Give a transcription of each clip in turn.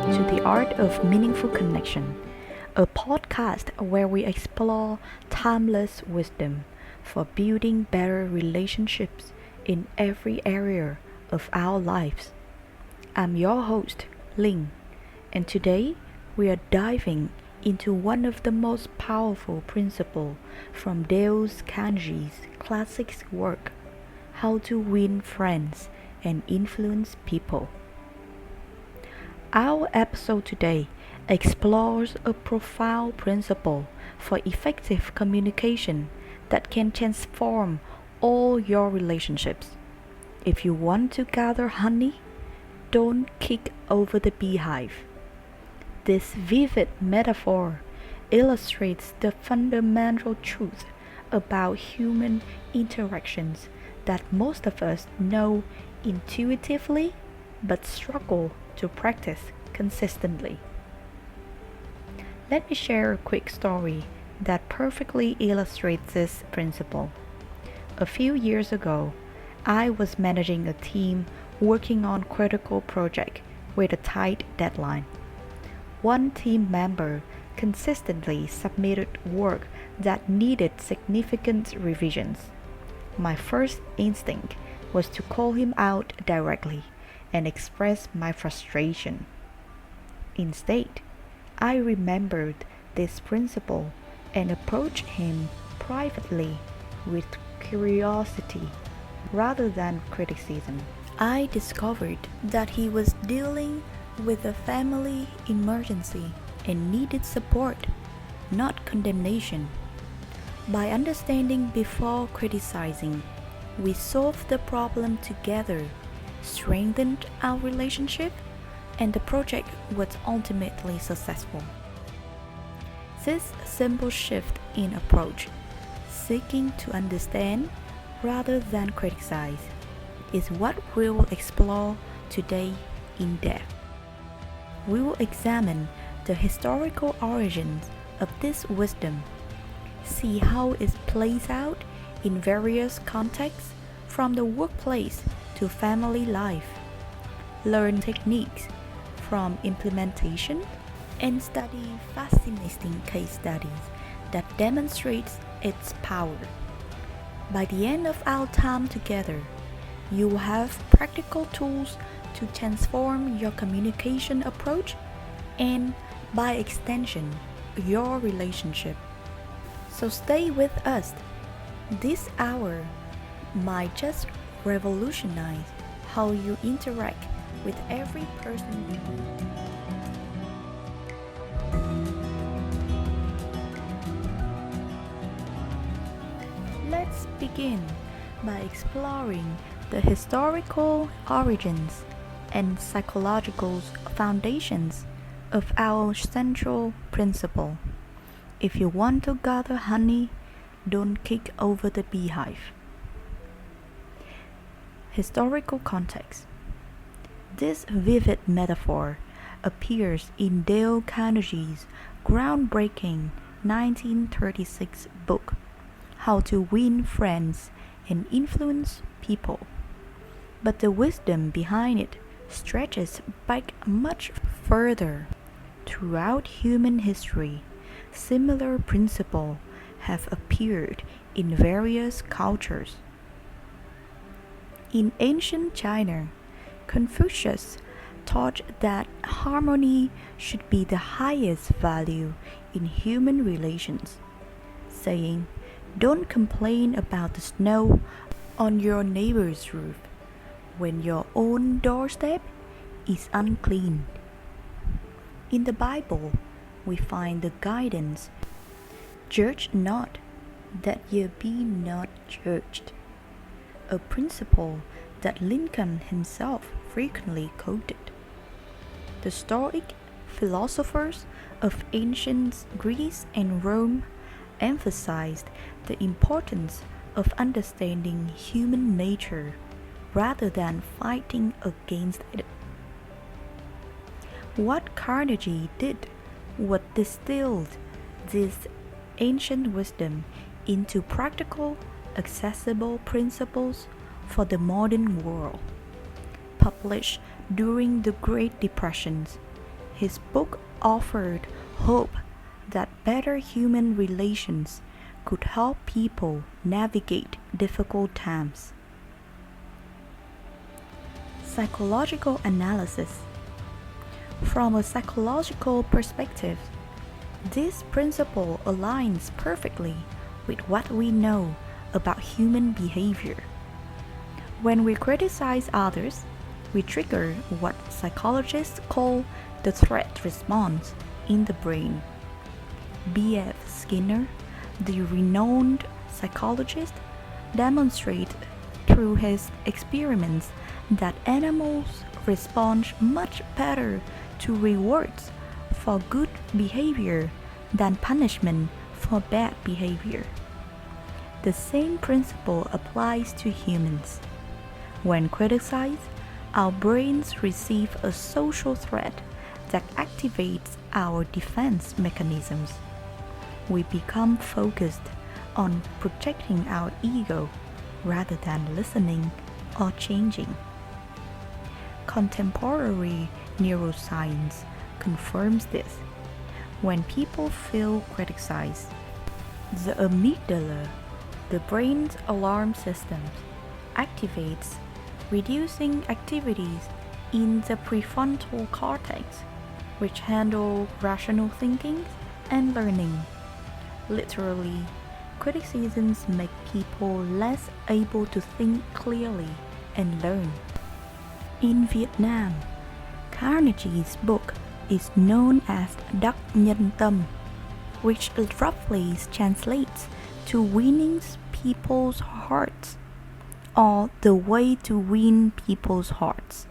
to The Art of Meaningful Connection, a podcast where we explore timeless wisdom for building better relationships in every area of our lives. I'm your host, Ling, and today we are diving into one of the most powerful principles from Dale Carnegie's classic work, How to Win Friends and Influence People. Our episode today explores a profound principle for effective communication that can transform all your relationships. If you want to gather honey, don't kick over the beehive. This vivid metaphor illustrates the fundamental truth about human interactions that most of us know intuitively but struggle to practice consistently. Let me share a quick story that perfectly illustrates this principle. A few years ago, I was managing a team working on a critical project with a tight deadline. One team member consistently submitted work that needed significant revisions. My first instinct was to call him out directly and express my frustration. Instead, I remembered this principle and approached him privately with curiosity rather than criticism. I discovered that he was dealing with a family emergency and needed support, not condemnation. By understanding before criticizing, we solved the problem together, strengthened our relationship, and the project was ultimately successful. This simple shift in approach, seeking to understand rather than criticize, is what we will explore today in depth. We will examine the historical origins of this wisdom, see how it plays out in various contexts from the workplace to family life, learn techniques from implementation, and study fascinating case studies that demonstrates its power. By the end of our time together, you will have practical tools to transform your communication approach and, by extension, your relationship. So stay with us. This hour might just revolutionize how you interact with every person you meet. Let's begin by exploring the historical origins and psychological foundations of our central principle. If you want to gather honey, don't kick over the beehive. Historical context. This vivid metaphor appears in Dale Carnegie's groundbreaking 1936 book, How to Win Friends and Influence People. But the wisdom behind it stretches back much further. Throughout human history, similar principles have appeared in various cultures. In ancient China, Confucius taught that harmony should be the highest value in human relations, saying, "Don't complain about the snow on your neighbor's roof when your own doorstep is unclean." In the Bible, we find the guidance, "Judge not, that ye be not judged," a principle that Lincoln himself frequently quoted. The Stoic philosophers of ancient Greece and Rome emphasized the importance of understanding human nature rather than fighting against it. What Carnegie did was distilled this ancient wisdom into practical, accessible principles for the modern world. Published during the Great Depressions, his book offered hope that better human relations could help people navigate difficult times. Psychological analysis. From a psychological perspective, this principle aligns perfectly with what we know about human behavior. When we criticize others, we trigger what psychologists call the threat response in the brain. B.F. Skinner, the renowned psychologist, demonstrated through his experiments that animals respond much better to rewards for good behavior than punishment for bad behavior. The same principle applies to humans. When criticized, our brains receive a social threat that activates our defense mechanisms. We become focused on protecting our ego rather than listening or changing. Contemporary neuroscience confirms this. When people feel criticized, the amygdala, the brain's alarm system, activates, reducing activities in the prefrontal cortex, which handle rational thinking and learning. Literally, criticisms make people less able to think clearly and learn. In Vietnam, Carnegie's book is known as Đắc Nhân Tâm, which roughly translates to winning people's hearts, or the way to win people's hearts.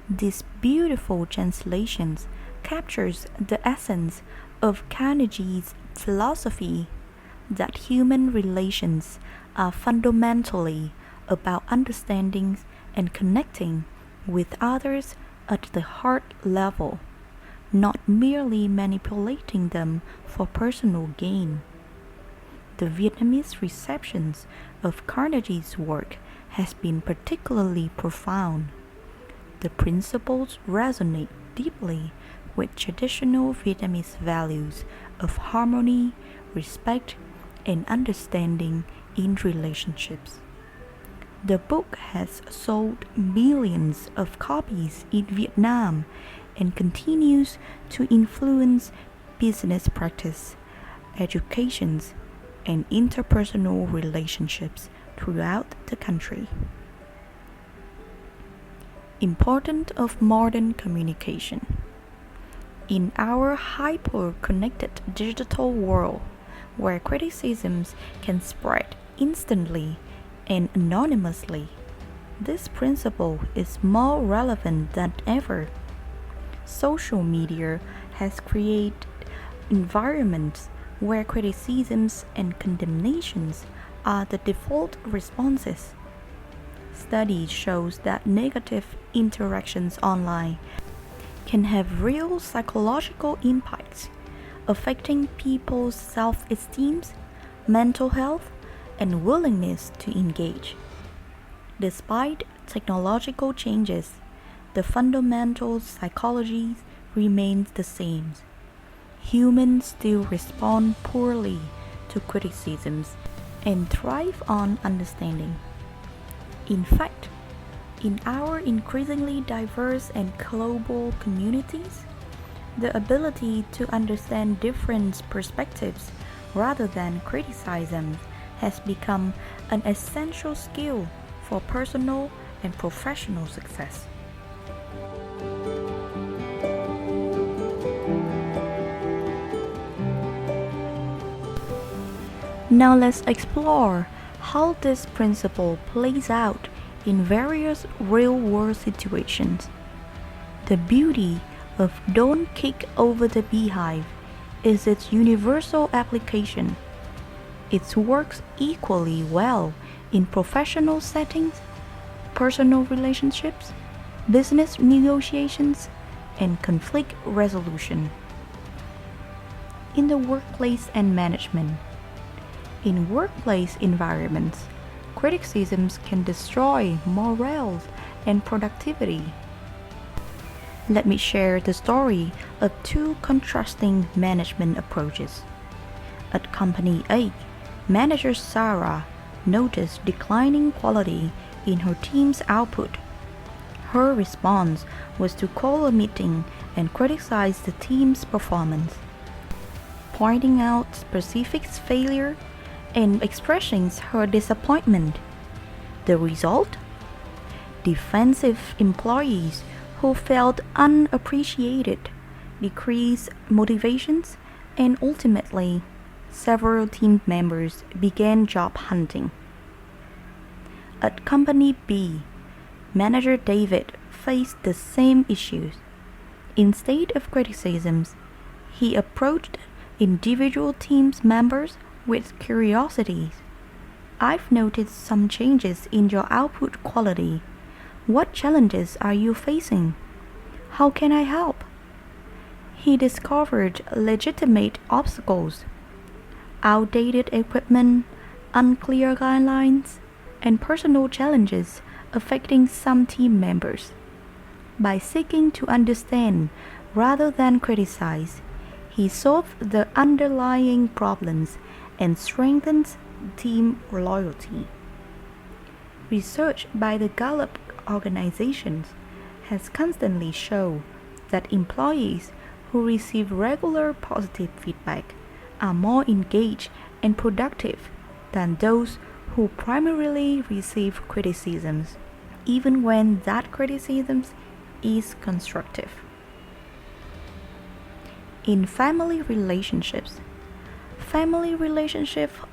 This beautiful translation captures the essence of Carnegie's philosophy that human relations are fundamentally about understanding and connecting with others at the heart level, not merely manipulating them for personal gain. The Vietnamese reception of Carnegie's work has been particularly profound. The principles resonate deeply with traditional Vietnamese values of harmony, respect, and understanding in relationships. The book has sold millions of copies in Vietnam and continues to influence business practice, education, and interpersonal relationships throughout the country. Importance of modern communication. In our hyper-connected digital world, where criticisms can spread instantly and anonymously, this principle is more relevant than ever. Social media has created environments where criticisms and condemnations are the default responses. Studies show that negative interactions online can have real psychological impacts, affecting people's self-esteem, mental health, and willingness to engage. Despite technological changes, the fundamental psychology remains the same. Humans still respond poorly to criticisms and thrive on understanding. In fact, in our increasingly diverse and global communities, the ability to understand different perspectives rather than criticize them has become an essential skill for personal and professional success. Now let's explore how this principle plays out in various real-world situations. The beauty of "Don't Kick Over the Beehive" is its universal application. It works equally well in professional settings, personal relationships, business negotiations, and conflict resolution. In the workplace and management. In workplace environments, criticisms can destroy morale and productivity. Let me share the story of two contrasting management approaches. At Company A, Manager Sarah noticed declining quality in her team's output. Her response was to call a meeting and criticize the team's performance, pointing out specific failure and expressing her disappointment. The result? Defensive employees who felt unappreciated, decreased motivations, and ultimately, several team members began job hunting. At Company B, Manager David faced the same issues. Instead of criticisms, he approached individual team members with curiosities. I've noticed some changes in your output quality. What challenges are you facing? How can I help? He discovered legitimate obstacles, outdated equipment, unclear guidelines, and personal challenges affecting some team members. By seeking to understand rather than criticize, he solved the underlying problems and strengthens team loyalty. Research by the Gallup organizations has constantly shown that employees who receive regular positive feedback are more engaged and productive than those who primarily receive criticisms, even when that criticism is constructive. In family relationships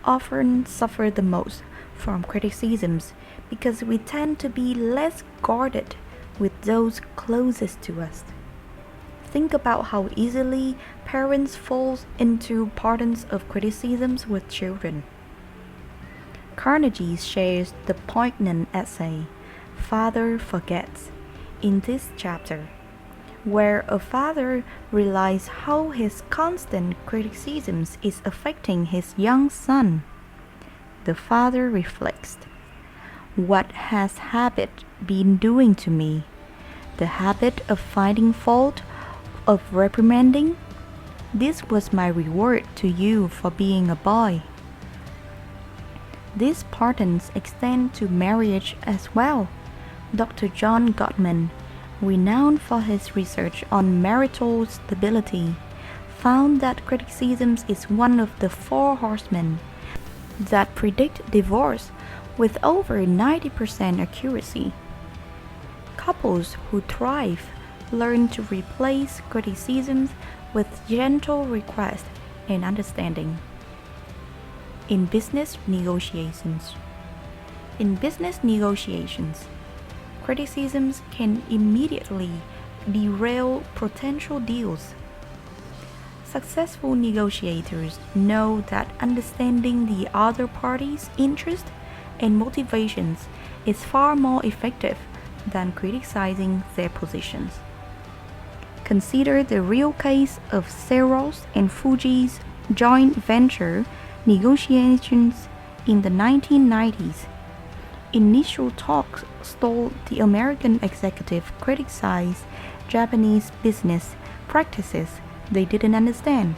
often suffer the most from criticisms because we tend to be less guarded with those closest to us. Think about how easily parents fall into patterns of criticisms with children. Carnegie shares the poignant essay, Father Forgets, in this chapter, where a father realizes how his constant criticisms is affecting his young son. The father reflects, "What has habit been doing to me? The habit of finding fault, of reprimanding? This was my reward to you for being a boy." These patterns extend to marriage as well. Dr. John Gottman, renowned for his research on marital stability, found that criticism is one of the four horsemen that predict divorce with over 90% accuracy. Couples who thrive learn to replace criticisms with gentle request and understanding. In business negotiations, criticisms can immediately derail potential deals. Successful negotiators know that understanding the other party's interests and motivations is far more effective than criticizing their positions. Consider the real case of Xerox and Fuji's joint venture negotiations in the 1990s. Initial talks stalled. The American executive criticized Japanese business practices they didn't understand.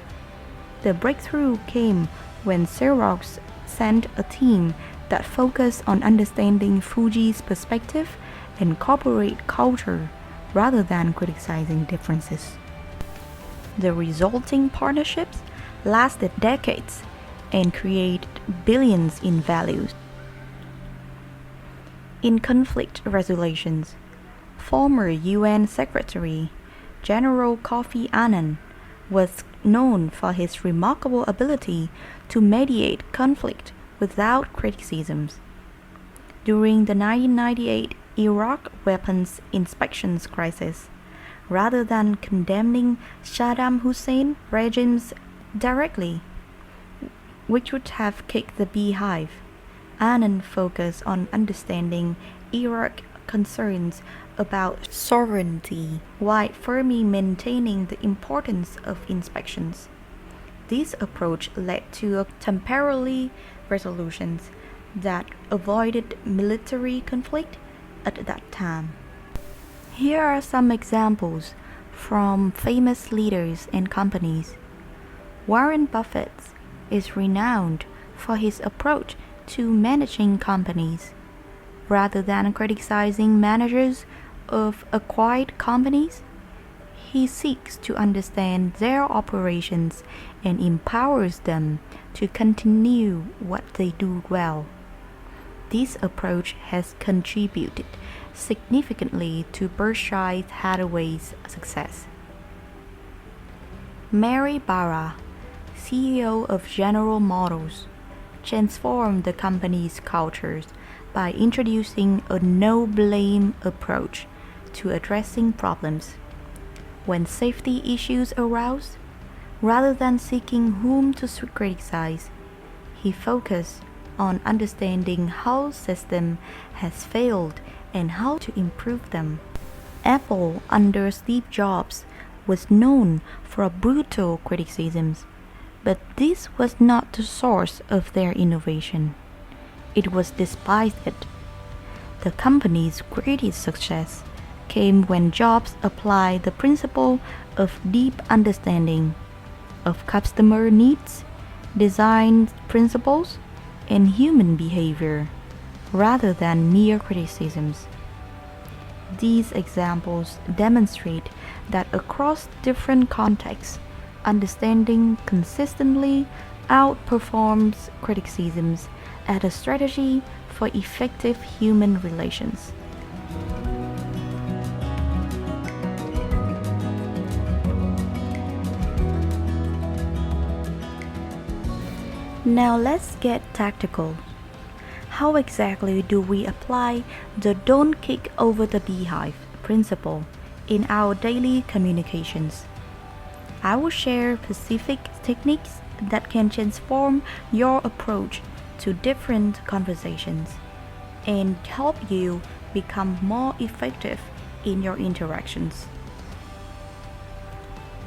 The breakthrough came when Xerox sent a team that focused on understanding Fuji's perspective and corporate culture rather than criticizing differences. The resulting partnerships lasted decades and created billions in value. In conflict resolutions, former UN Secretary General Kofi Annan was known for his remarkable ability to mediate conflict without criticisms. During the 1998 Iraq weapons inspections crisis, rather than condemning Saddam Hussein regimes directly, which would have kicked the Beehive, Annan focused on understanding Iraq concerns about sovereignty while firmly maintaining the importance of inspections. This approach led to temporary resolutions that avoided military conflict at that time. Here are some examples from famous leaders and companies. Warren Buffett is renowned for his approach to managing companies. Rather than criticizing managers of acquired companies, he seeks to understand their operations and empowers them to continue what they do well. This approach has contributed significantly to Berkshire Hathaway's success. Mary Barra, CEO of General Motors, transformed the company's cultures by introducing a no-blame approach to addressing problems. When safety issues arose, rather than seeking whom to criticize, he focused on understanding how system has failed and how to improve them. Apple under Steve Jobs was known for brutal criticisms, but this was not the source of their innovation. It was despised. The company's greatest success came when Jobs applied the principle of deep understanding of customer needs, design principles, and human behavior, rather than mere criticisms. These examples demonstrate that across different contexts, understanding consistently outperforms criticisms as a strategy for effective human relations. Now let's get tactical. How exactly do we apply the "don't kick over the beehive" principle in our daily communications? I will share specific techniques that can transform your approach to different conversations and help you become more effective in your interactions.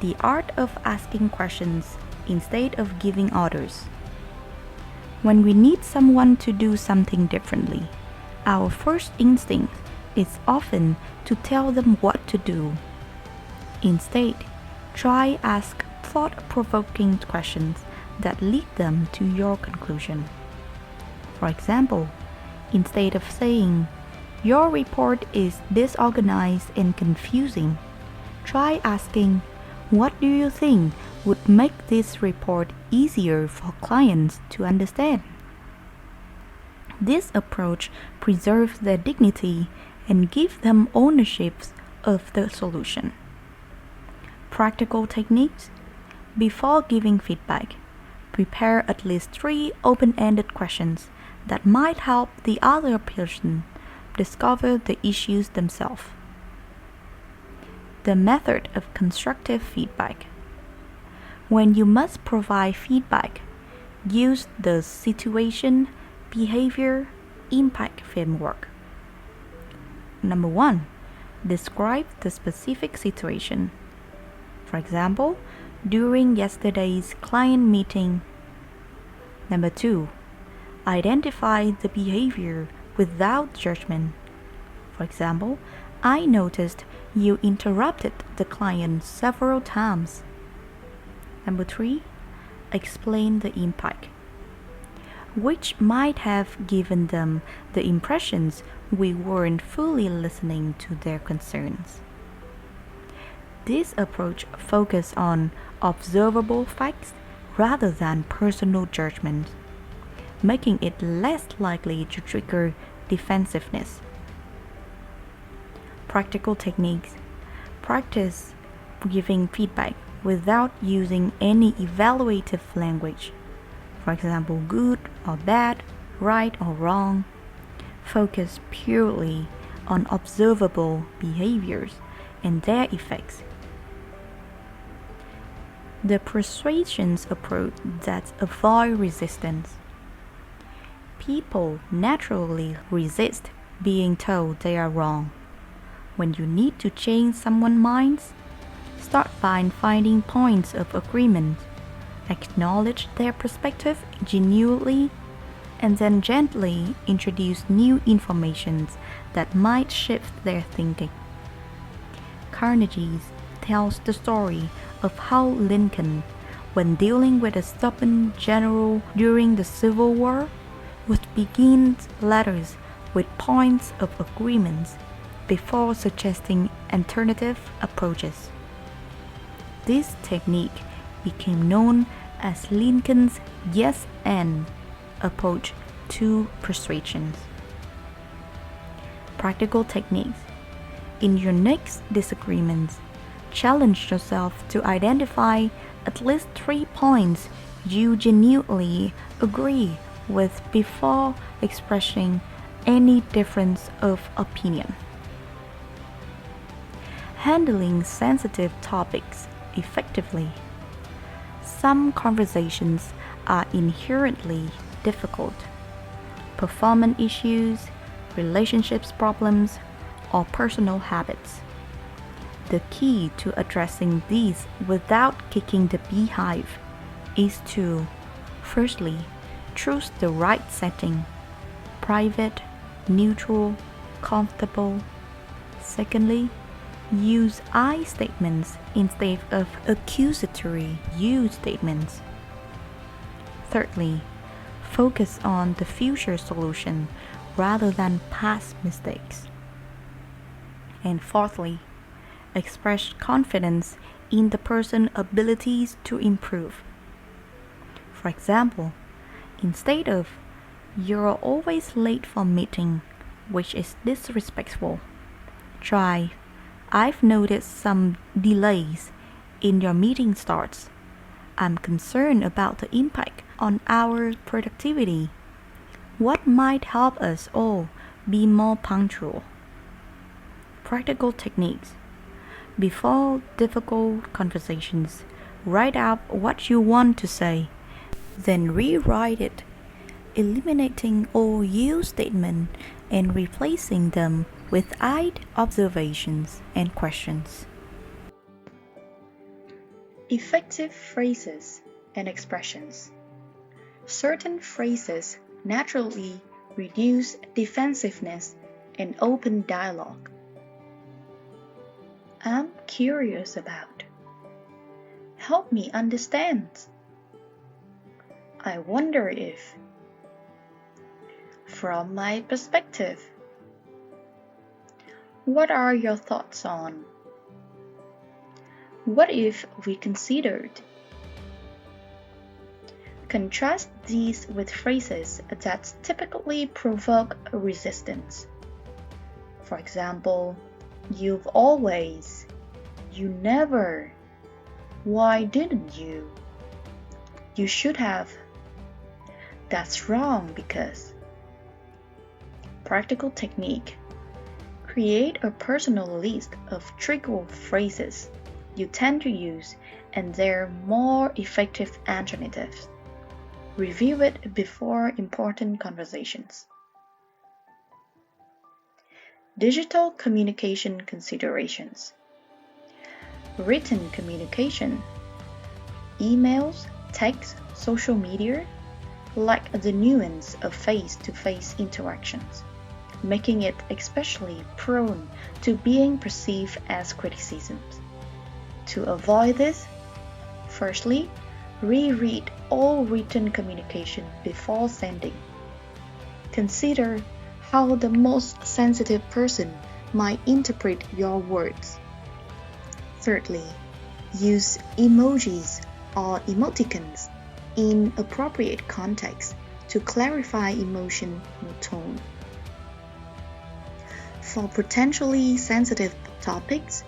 The art of asking questions instead of giving orders. When we need someone to do something differently, our first instinct is often to tell them what to do. Instead, try ask thought-provoking questions that lead them to your conclusion. For example, instead of saying, "Your report is disorganized and confusing," try asking, "What do you think would make this report easier for clients to understand?" This approach preserves their dignity and gives them ownership of the solution. Practical techniques. Before giving feedback, prepare at least 3 open-ended questions that might help the other person discover the issues themselves. The method of constructive feedback. When you must provide feedback, use the situation, behavior, impact framework. Number 1. Describe the specific situation. For example, during yesterday's client meeting. Number 2. Identify the behavior without judgment. For example, I noticed you interrupted the client several times. Number 3. Explain the impact, which might have given them the impressions we weren't fully listening to their concerns. This approach focuses on observable facts rather than personal judgment, making it less likely to trigger defensiveness. Practical techniques. Practice giving feedback without using any evaluative language. For example, good or bad, right or wrong. Focus purely on observable behaviors and their effects. The persuasion approach that avoids resistance. People naturally resist being told they are wrong. When you need to change someone's minds, start by finding points of agreement, acknowledge their perspective genuinely, and then gently introduce new information that might shift their thinking. Carnegie's tells the story of how Lincoln, when dealing with a stubborn general during the Civil War, would begin letters with points of agreement before suggesting alternative approaches. This technique became known as Lincoln's yes and approach to persuasion. Practical techniques. In your next disagreements, challenge yourself to identify at least 3 points you genuinely agree with before expressing any difference of opinion. Handling sensitive topics effectively. Some conversations are inherently difficult. Performance issues, relationships problems, or personal habits. The key to addressing these without kicking the beehive is to, firstly, choose the right setting, private, neutral, comfortable. Secondly, use I statements instead of accusatory you statements. Thirdly, focus on the future solution rather than past mistakes. And fourthly, express confidence in the person's abilities to improve. For example, instead of "You're always late for meeting," which is disrespectful, try "I've noticed some delays in your meeting starts. I'm concerned about the impact on our productivity. What might help us all be more punctual?" Practical techniques. Before difficult conversations, write out what you want to say, then rewrite it, eliminating all you statements and replacing them with I observations and questions. Effective phrases and expressions. Certain phrases naturally reduce defensiveness and open dialogue. I'm curious about. Help me understand. I wonder if. From my perspective. What are your thoughts on? What if we considered? Contrast these with phrases that typically provoke resistance. For example, "You've always," "You never," "Why didn't you?" "You should have," "That's wrong because." Practical technique. Create a personal list of trigger phrases you tend to use and their more effective alternatives. Review it before important conversations. Digital communication considerations. Written communication. Emails, text, social media lack the nuance of face-to-face interactions, making it especially prone to being perceived as criticisms. To avoid this, firstly, reread all written communication before sending. Consider how the most sensitive person might interpret your words. Thirdly, use emojis or emoticons in appropriate context to clarify emotion or tone. For potentially sensitive topics,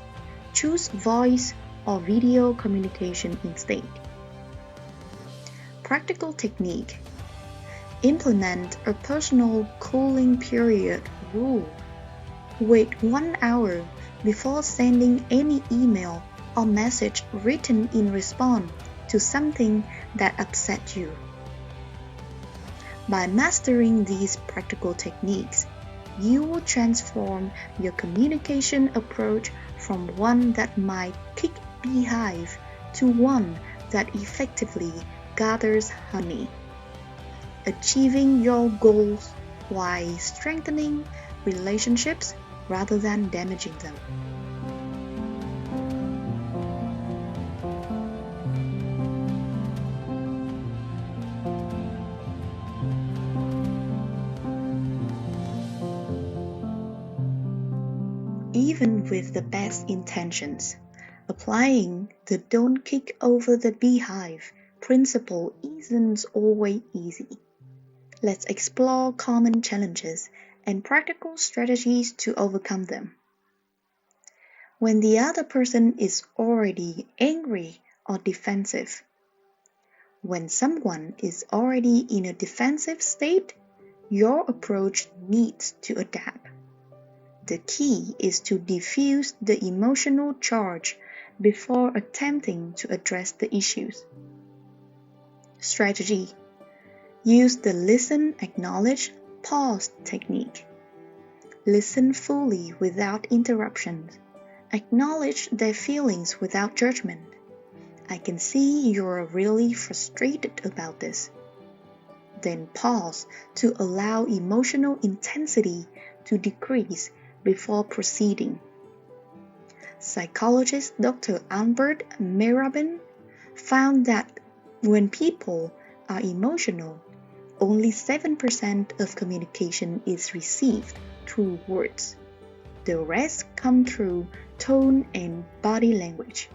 choose voice or video communication instead. Practical technique. Implement a personal cooling period rule. Wait 1 hour before sending any email or message written in response to something that upset you. By mastering these practical techniques, you will transform your communication approach from one that might kick beehive to one that effectively gathers honey, achieving your goals while strengthening relationships rather than damaging them. even with the best intentions. Applying the "don't kick over the beehive" principle isn't always easy. Let's explore common challenges and practical strategies to overcome them. When the other person is already angry or defensive. When someone is already in a defensive state, your approach needs to adapt. The key is to diffuse the emotional charge before attempting to address the issues. Strategy: use the listen, acknowledge, pause technique. Listen fully without interruptions. Acknowledge their feelings without judgment. I can see you're really frustrated about this. Then pause to allow emotional intensity to decrease before proceeding. Psychologist Dr. Albert Mirabin found that when people are emotional, only 7% of communication is received through words. The rest come through tone and body language.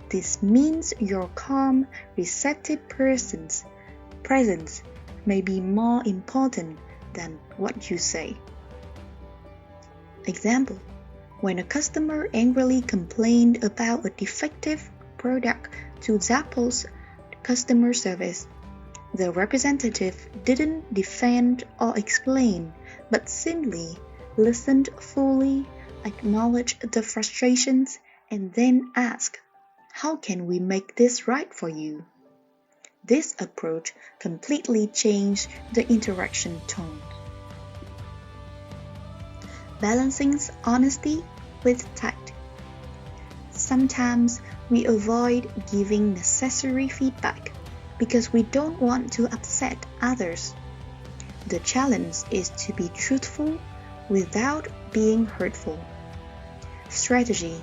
This means your calm, receptive presence may be more important than what you say. Example: when a customer angrily complained about a defective product to Zappos customer service, the representative didn't defend or explain, but simply listened fully, acknowledged the frustrations, and then asked, "How can we make this right for you?" This approach completely changed the interaction tone. Balancing honesty with tact. Sometimes we avoid giving necessary feedback because we don't want to upset others. The challenge is to be truthful without being hurtful. Strategy: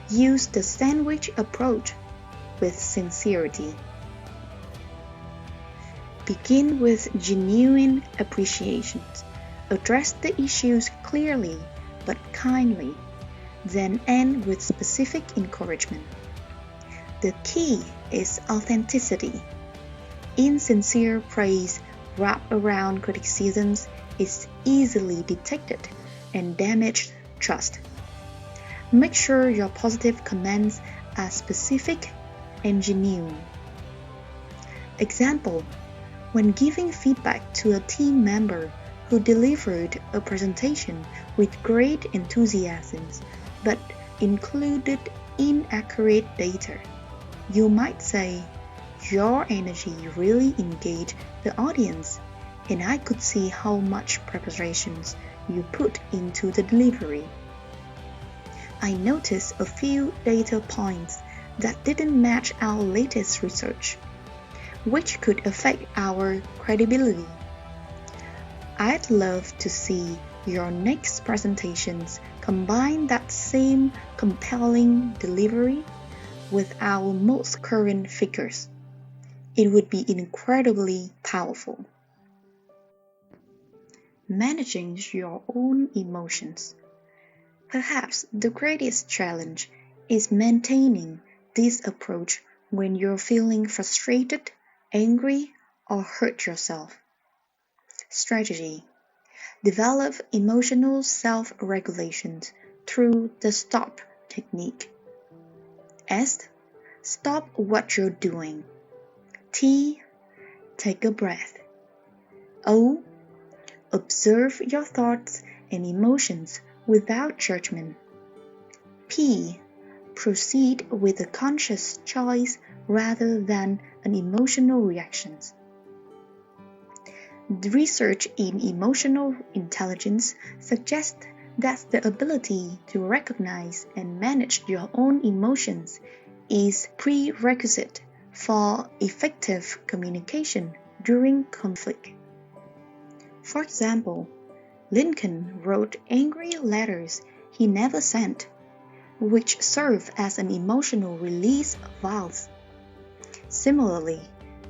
use the sandwich approach with sincerity. Begin with genuine appreciation. Address the issues clearly but kindly, then end with specific encouragement. The key is authenticity. Insincere praise wrapped around criticisms is easily detected and damages trust. Make sure your positive comments are specific and genuine. Example: when giving feedback to a team member who delivered a presentation with great enthusiasm but included inaccurate data, you might say, "Your energy really engaged the audience, and I could see how much preparations you put into the delivery. I noticed a few data points that didn't match our latest research, which could affect our credibility. I'd love to see your next presentations combine that same compelling delivery with our most current figures. It would be incredibly powerful." Managing your own emotions. Perhaps the greatest challenge is maintaining this approach when you're feeling frustrated, angry, or hurt yourself. Strategy: develop emotional self-regulation through the STOP technique. S. Stop what you're doing. T. Take a breath. O. Observe your thoughts and emotions without judgment. P. Proceed with a conscious choice rather than an emotional reaction. The research in emotional intelligence suggests that the ability to recognize and manage your own emotions is prerequisite for effective communication during conflict. For example, Lincoln wrote angry letters he never sent, which serve as an emotional release valve. Similarly,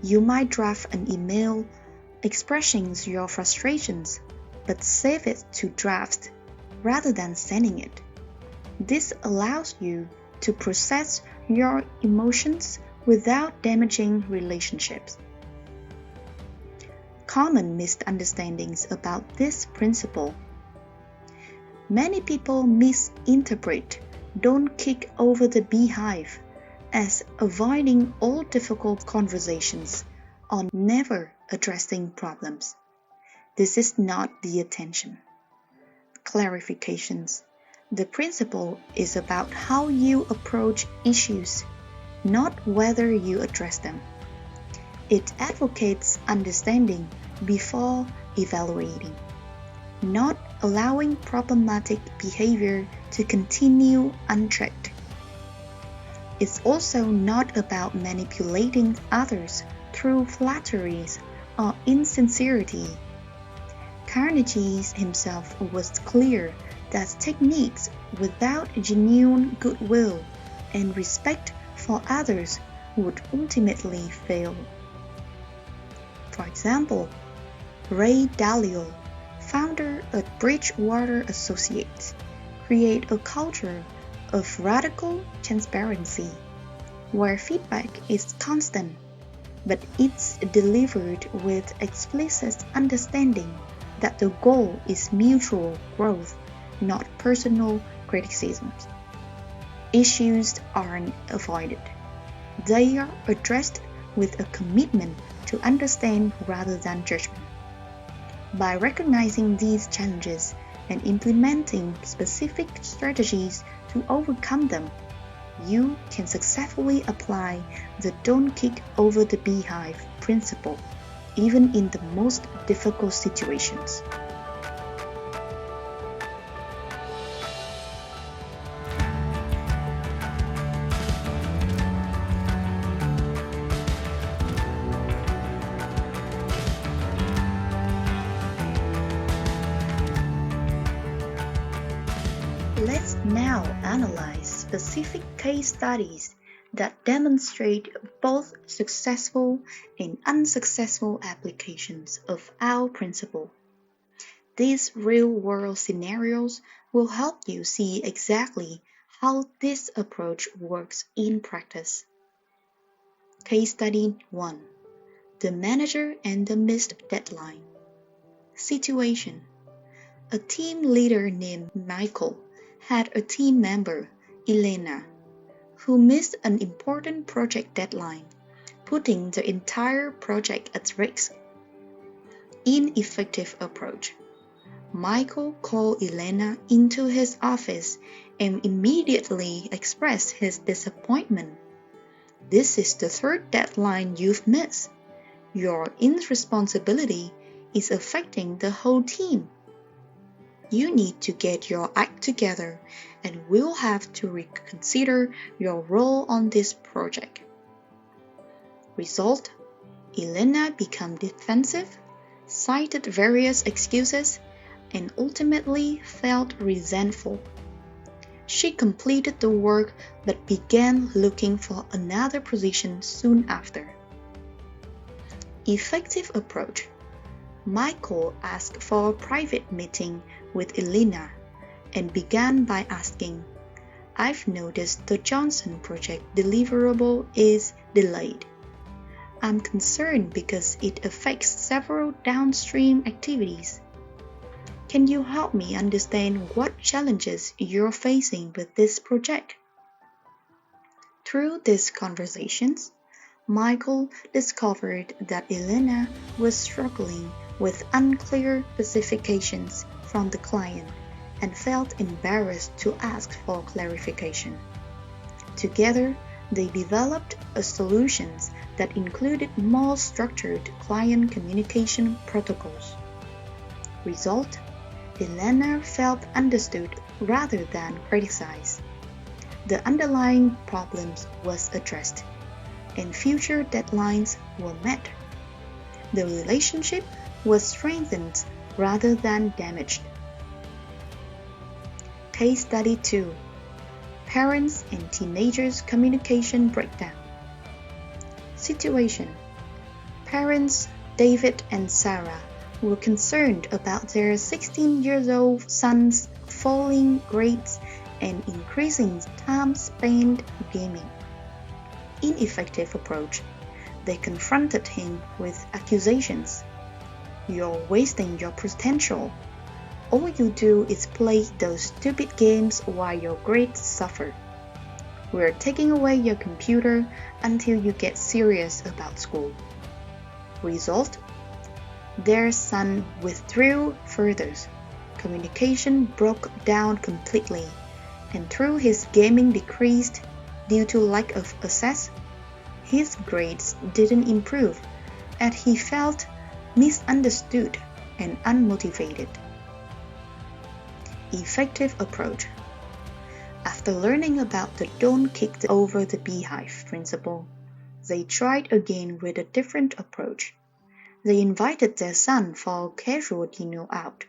you might draft an email expressing your frustrations, but save it to draft rather than sending it. This allows you to process your emotions without damaging relationships. Common misunderstandings about this principle. Many people misinterpret "don't kick over the beehive" as avoiding all difficult conversations or never addressing problems. This is not the intention. Clarifications. The principle is about how you approach issues, not whether you address them. It advocates understanding before evaluating, not allowing problematic behavior to continue unchecked. It's also not about manipulating others through flatteries or insincerity. Carnegie himself was clear that techniques without genuine goodwill and respect for others would ultimately fail. For example, Ray Dalio, founder of Bridgewater Associates, created a culture of radical transparency, where feedback is constant, but it's delivered with explicit understanding that the goal is mutual growth, not personal criticisms. Issues aren't avoided. They are addressed with a commitment to understand rather than judgment. By recognizing these challenges and implementing specific strategies to overcome them, you can successfully apply the "don't kick over the beehive" principle, even in the most difficult situations. Let's now analyze specific case studies that demonstrate both successful and unsuccessful applications of our principle. These real-world scenarios will help you see exactly how this approach works in practice. Case Study 1. The Manager and the Missed Deadline. Situation. A team leader named Michael had a team member, Elena, who missed an important project deadline, putting the entire project at risk. Ineffective approach. Michael called Elena into his office and immediately expressed his disappointment. "This is the third deadline you've missed. Your irresponsibility is affecting the whole team. You need to get your act together and we'll have to reconsider your role on this project." Result: Elena became defensive, cited various excuses, and ultimately felt resentful. She completed the work but began looking for another position soon after. Effective approach. Michael asked for a private meeting with Elena and began by asking, "I've noticed the Johnson project deliverable is delayed. I'm concerned because it affects several downstream activities. Can you help me understand what challenges you're facing with this project?" Through these conversations, Michael discovered that Elena was struggling with unclear specifications from the client and felt embarrassed to ask for clarification. Together, they developed solutions that included more structured client communication protocols. Result: Elena felt understood rather than criticized. The underlying problems was addressed, and future deadlines were met. The relationship was strengthened rather than damaged. Case Study 2. Parents and Teenagers Communication Breakdown. Situation. Parents David and Sarah were concerned about their 16-year-old son's falling grades and increasing time spent gaming. Ineffective approach. They confronted him with accusations. You're wasting your potential. All you do is play those stupid games while your grades suffer. We're taking away your computer until you get serious about school. Result? Their son withdrew further. Communication broke down completely, and through his gaming decreased due to lack of access, his grades didn't improve, and he felt misunderstood and unmotivated. Effective approach. After learning about the don't kick over the beehive principle, they tried again with a different approach. They invited their son for a casual dinner out,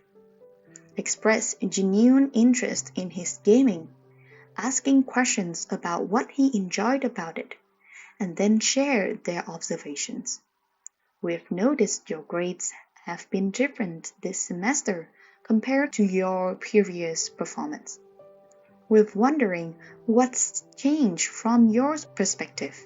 expressed genuine interest in his gaming, asking questions about what he enjoyed about it, and then shared their observations. We've noticed your grades have been different this semester compared to your previous performance. We're wondering what's changed from your perspective.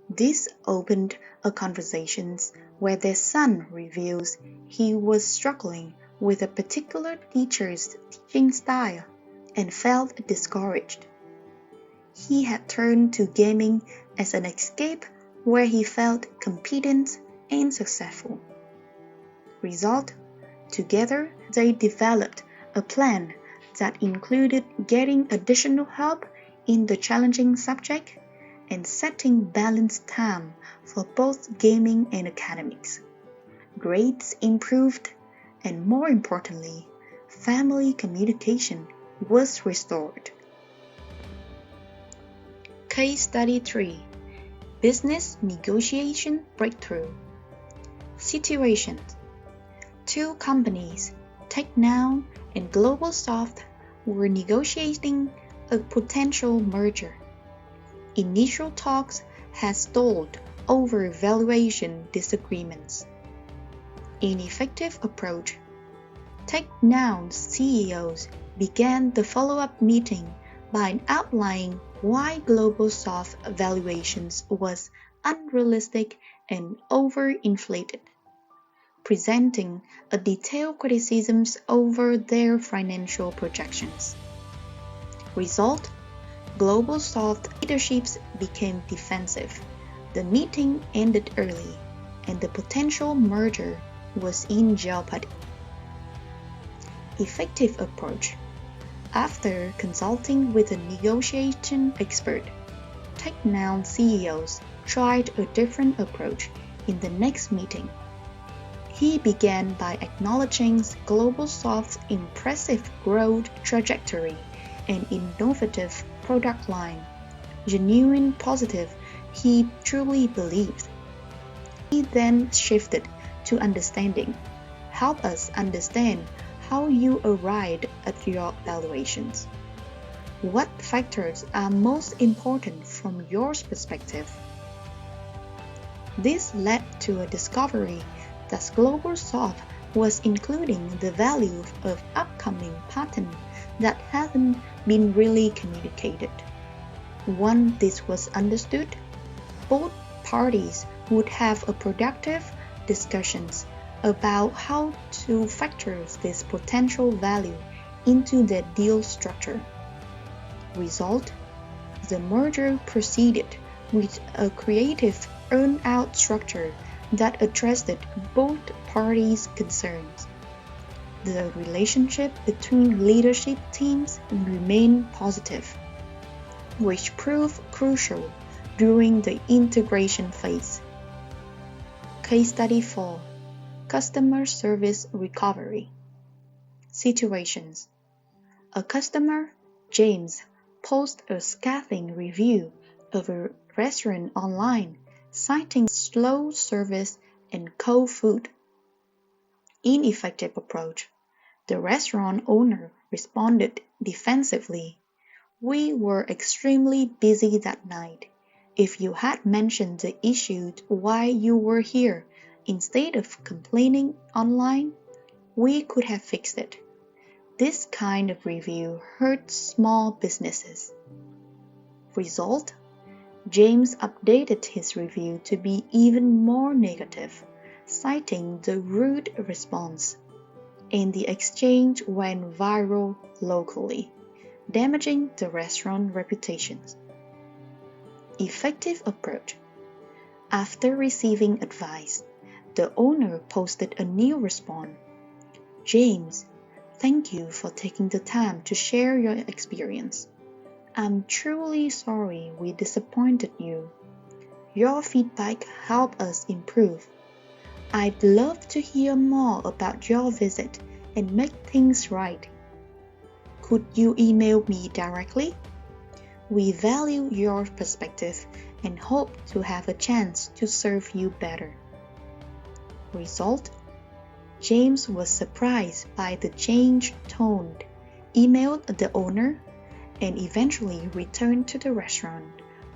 This opened a conversation where their son reveals he was struggling with a particular teacher's teaching style and felt discouraged. He had turned to gaming as an escape where he felt competent and successful. Result? Together they developed a plan that included getting additional help in the challenging subject and setting balanced time for both gaming and academics. Grades improved, and more importantly, family communication was restored. Case Study 3: Business Negotiation Breakthrough. Situation: two companies, TechNow and GlobalSoft, were negotiating a potential merger. Initial talks had stalled over valuation disagreements. Ineffective approach. TechNow's CEOs began the follow-up meeting by outlining why GlobalSoft valuations was unrealistic and overinflated, presenting a detailed criticisms over their financial projections. Result: GlobalSoft leadership became defensive. The meeting ended early, and the potential merger was in jeopardy. Effective approach. After consulting with a negotiation expert, TechNow CEOs tried a different approach in the next meeting. He began by acknowledging GlobalSoft's impressive growth trajectory and innovative product line, genuine positive he truly believed. He then shifted to understanding. Help us understand how you arrived at your valuations. What factors are most important from your perspective? This led to a discovery that GlobalSoft was including the value of upcoming patents that hadn't been really communicated. Once this was understood, both parties would have a productive discussions about how to factor this potential value into their deal structure. Result: the merger proceeded with a creative earn-out structure that addressed both parties' concerns. The relationship between leadership teams remained positive, which proved crucial during the integration phase. Case Study 4: Customer Service Recovery. Situations: a customer, James, posted a scathing review of a restaurant online, citing slow service and cold food. Ineffective approach. The restaurant owner responded defensively. We were extremely busy that night. If you had mentioned the issue while you were here, instead of complaining online, we could have fixed it. This kind of review hurts small businesses. Result: James updated his review to be even more negative, citing the rude response, and the exchange went viral locally, damaging the restaurant reputation. Effective approach: after receiving advice, the owner posted a new response. James, thank you for taking the time to share your experience. I'm truly sorry we disappointed you. Your feedback helped us improve. I'd love to hear more about your visit and make things right. Could you email me directly? We value your perspective and hope to have a chance to serve you better. Result: James was surprised by the changed tone, emailed the owner, and eventually returned to the restaurant,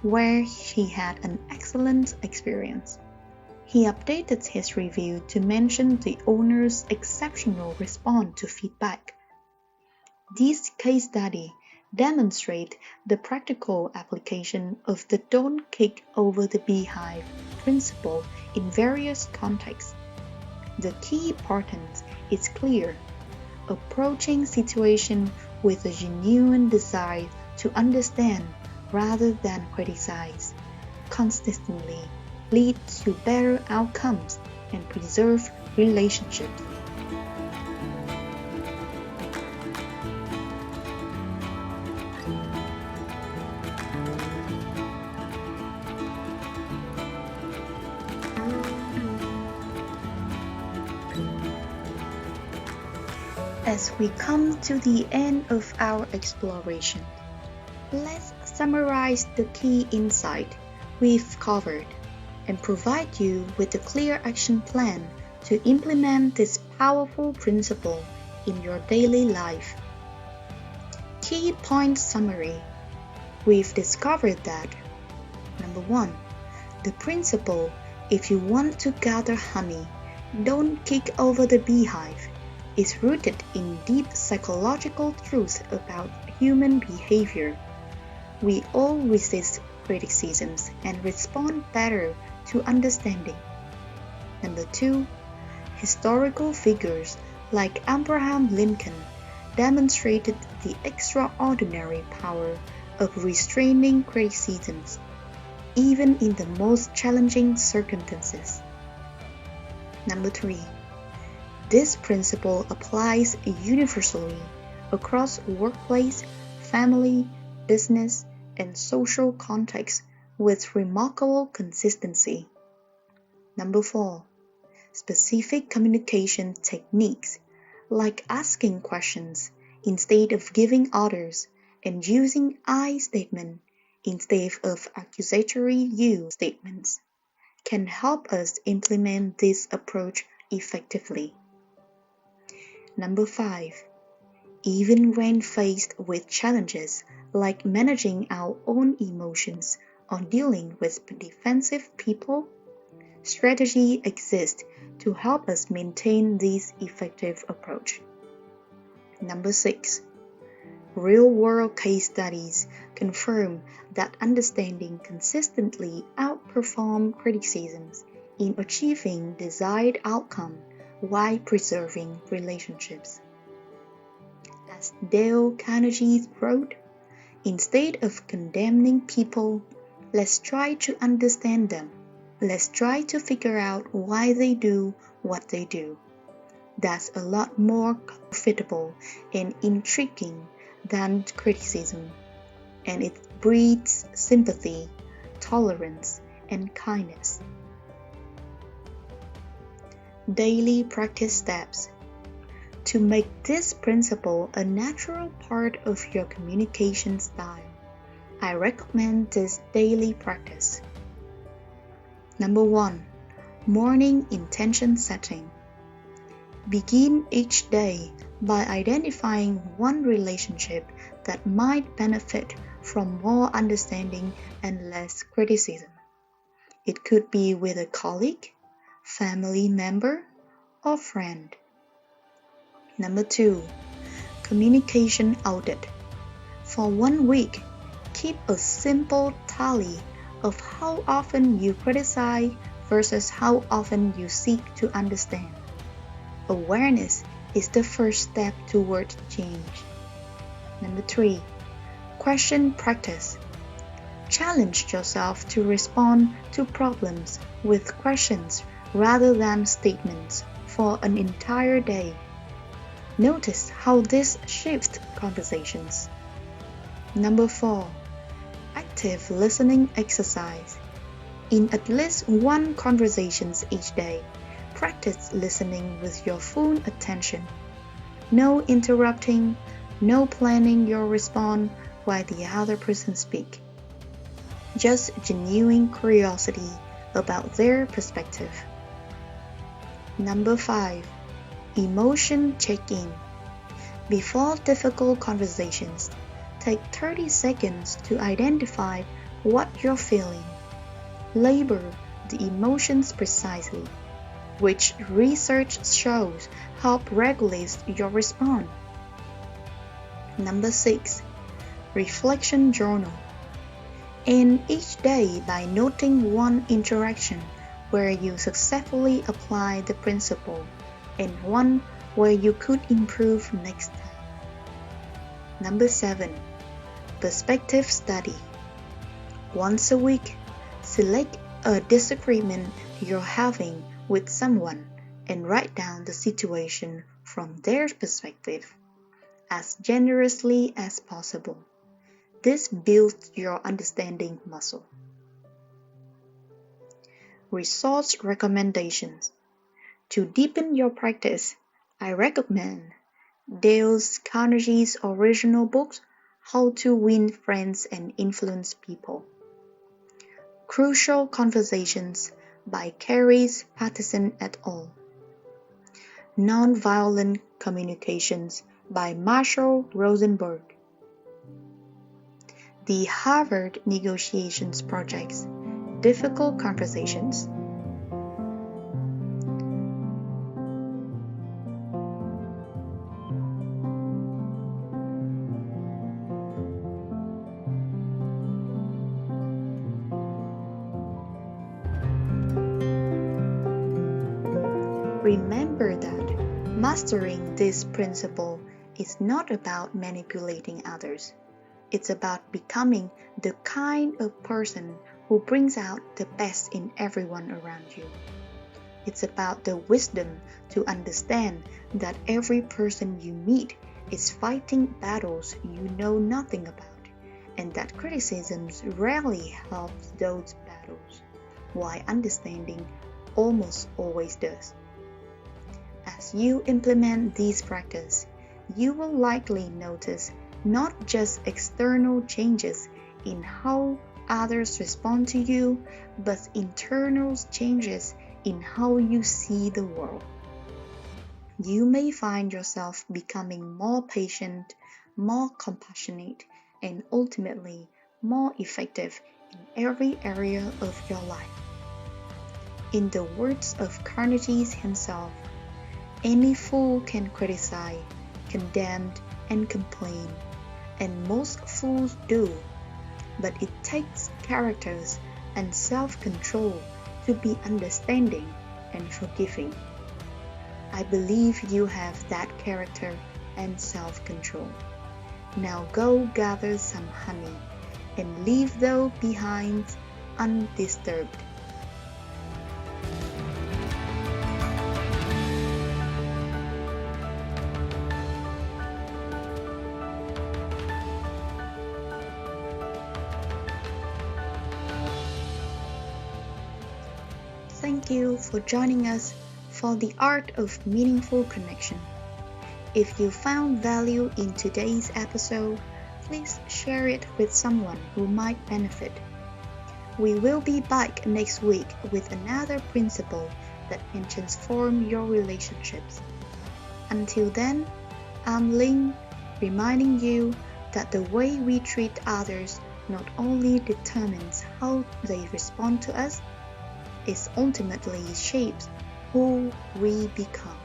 where he had an excellent experience. He updated his review to mention the owner's exceptional response to feedback. This case study demonstrates the practical application of the "don't kick over the beehive" principle in various contexts. The key importance is clear: approaching situation with a genuine desire to understand rather than criticize consistently leads to better outcomes and preserve relationships. As we come to the end of our exploration, let's summarize the key insight we've covered and provide you with a clear action plan to implement this powerful principle in your daily life. Key point summary: we've discovered that number 1, the principle, if you want to gather honey, don't kick over the beehive, is rooted in deep psychological truths about human behavior. We all resist criticisms and respond better to understanding. Number 2, historical figures like Abraham Lincoln demonstrated the extraordinary power of restraining criticisms, even in the most challenging circumstances. Number 3, this principle applies universally across workplace, family, business, and social contexts with remarkable consistency. Number 4, specific communication techniques like asking questions instead of giving orders and using I statements instead of accusatory you statements can help us implement this approach effectively. Number 5, even when faced with challenges like managing our own emotions or dealing with defensive people, strategy exists to help us maintain this effective approach. Number 6, real-world case studies confirm that understanding consistently outperforms criticisms in achieving desired outcome while preserving relationships. As Dale Carnegie wrote, instead of condemning people, let's try to understand them. Let's try to figure out why they do what they do. That's a lot more profitable and intriguing than criticism, and it breeds sympathy, tolerance, and kindness. Daily practice steps. To make this principle a natural part of your communication style, I recommend this daily practice. Number 1, morning intention setting. Begin each day by identifying one relationship that might benefit from more understanding and less criticism. It could be with a colleague, family member, or friend. Number 2, Communication audit. For 1 week, keep a simple tally of how often you criticize versus how often you seek to understand. Awareness is the first step toward change. Number 3. Question practice. Challenge yourself to respond to problems with questions rather than statements for an entire day. Notice how this shifts conversations. Number 4. Active listening exercise. In at least one conversation each day, practice listening with your full attention. No interrupting, no planning your response while the other person speaks. Just genuine curiosity about their perspective. Number 5. Emotion check-in. Before difficult conversations, take 30 seconds to identify what you're feeling. Label the emotions precisely, which research shows help regulate your response. Number 6. Reflection journal. End each day by noting one interaction where you successfully apply the principle and one where you could improve next time. Number 7. Perspective study. Once a week, select a disagreement you're having with someone and write down the situation from their perspective as generously as possible. This builds your understanding muscle. Resource recommendations. To deepen your practice, I recommend Dale Carnegie's original book, How to Win Friends and Influence People. Crucial Conversations by Carrie Patterson et al. Nonviolent Communications by Marshall Rosenberg. The Harvard Negotiations Project's Difficult Conversations. Remember that mastering this principle is not about manipulating others. It's about becoming the kind of person who brings out the best in everyone around you. It's about the wisdom to understand that every person you meet is fighting battles you know nothing about, and that criticisms rarely helps those battles, while understanding almost always does. As you implement these practices, you will likely notice not just external changes in how others respond to you, but internal changes in how you see the world. You may find yourself becoming more patient, more compassionate, and ultimately more effective in every area of your life. In the words of Carnegie himself, any fool can criticize, condemn, and complain, and most fools do, but it takes characters and self-control to be understanding and forgiving. I believe you have that character and self-control. Now go gather some honey and leave those behind undisturbed. Thank you for joining us for the art of meaningful connection. If you found value in today's episode, please share it with someone who might benefit. We will be back next week with another principle that can transform your relationships. Until then, I'm Ling, reminding you that the way we treat others not only determines how they respond to us, it ultimately shapes who we become.